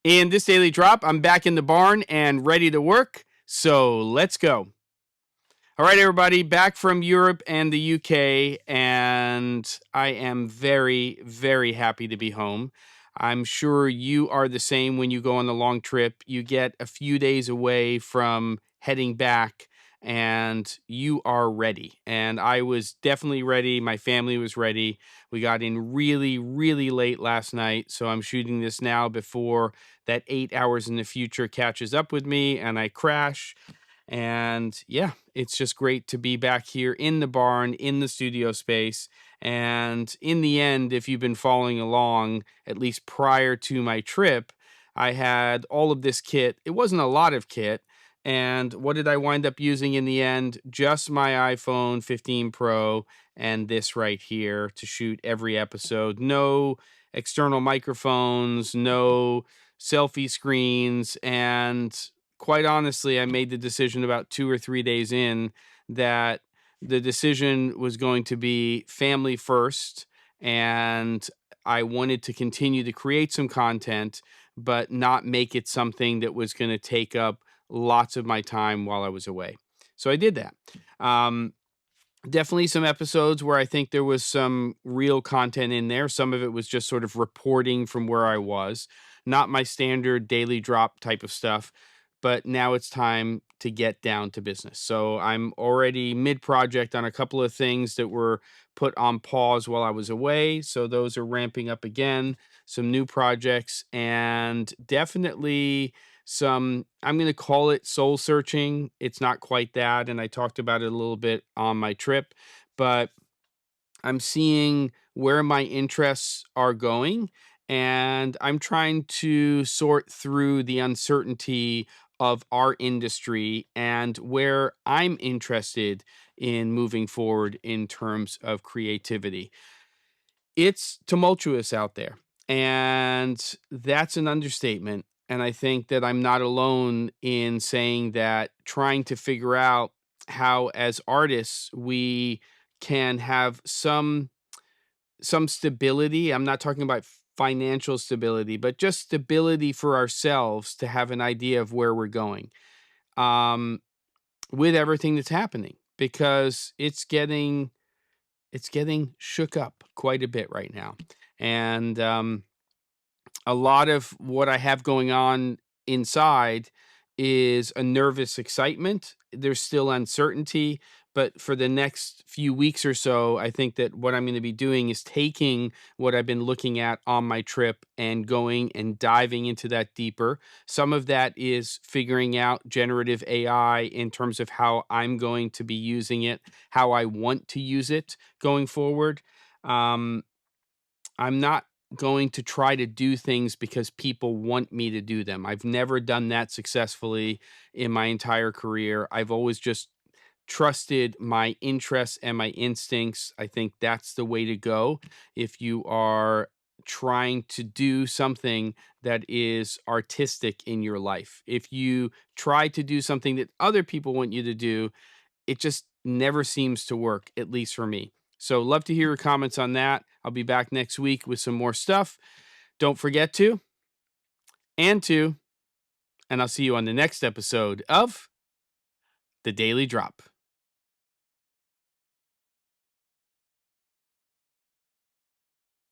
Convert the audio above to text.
In this daily drop, I'm back in the barn and ready to work, so let's go. All right, everybody, back from Europe and the UK, and I am very, very happy to be home. I'm sure you are the same when you go on a long trip. You get a few days away from heading back, and you are ready. And I was definitely ready. My family was ready. We got in really, really late last night, so I'm shooting this now before that 8 hours in the future catches up with me and I crash. And yeah, it's just great to be back here in the barn, in the studio space. And in the end, if you've been following along, at least prior to my trip, I had all of this kit. It wasn't a lot of kit. And what did I wind up using in the end? Just my iPhone 15 Pro and this right here to shoot every episode. No external microphones, no selfie screens, and quite honestly, I made the decision about 2 or 3 days in that the decision was going to be family first, and I wanted to continue to create some content, but not make it something that was going to take up lots of my time while I was away. So I did that. Um, Definitely some episodes where I think there was some real content in there. Some of it was just sort of reporting from where I was, not my standard daily drop type of stuff. But now it's time to get down to business. So I'm already mid project on a couple of things that were put on pause while I was away. So those are ramping up again, some new projects, and definitely some, I'm going to call it soul searching. It's not quite that. And I talked about it a little bit on my trip, but I'm seeing where my interests are going. And I'm trying to sort through the uncertainty of our industry and where I'm interested in moving forward in terms of creativity. It's tumultuous out there, and that's an understatement. And I think that I'm not alone in saying that, trying to figure out how, as artists, we can have some stability. I'm not talking about financial stability, but just stability for ourselves to have an idea of where we're going, um, with everything that's happening, because it's getting shook up quite a bit right now. And a lot of what I have going on inside is a nervous excitement. There's still uncertainty, but for the next few weeks or so, I think that what I'm going to be doing is taking what I've been looking at on my trip and going and diving into that deeper. Some of that is figuring out generative AI in terms of how I'm going to be using it, how I want to use it going forward. Um, I'm not going to try to do things because people want me to do them. I've never done that successfully in my entire career. I've always just trusted my interests and my instincts. I think that's the way to go if you are trying to do something that is artistic in your life. If you try to do something that other people want you to do, it just never seems to work, at least for me. So, love to hear your comments on that. I'll be back next week with some more stuff. Don't forget to, and to, and I'll see you on the next episode of The Daily Drop.